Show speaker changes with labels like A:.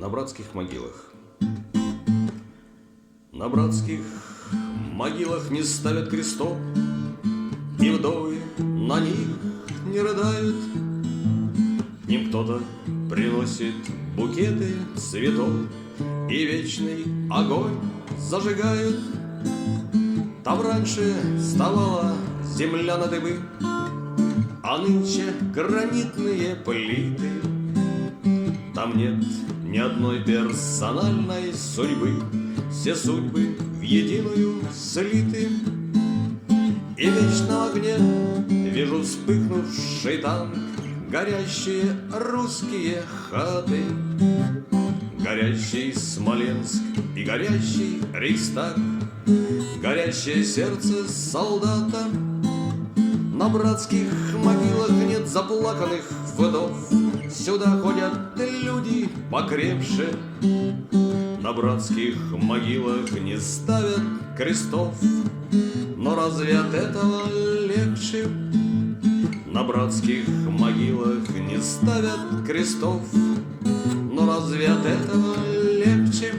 A: на братских могилах. На братских могилах не ставят крестов, и вдовы на них не рыдают. К ним кто-то приносит букеты цветов и вечный огонь зажигают. Там раньше вставала земля на дыбы, а нынче гранитные плиты. Там нет ни одной персональной судьбы, все судьбы в единую слиты. И вечно в огне вижу вспыхнувший танк, горящие русские хаты, горящий Смоленск и горящий Рейхстаг, горящее сердце солдата. На братских могилах нет заплаканных вдов, сюда ходят люди покрепше. На братских могилах не ставят крестов, но разве от этого легче? На братских могилах не ставят крестов, но разве от этого легче?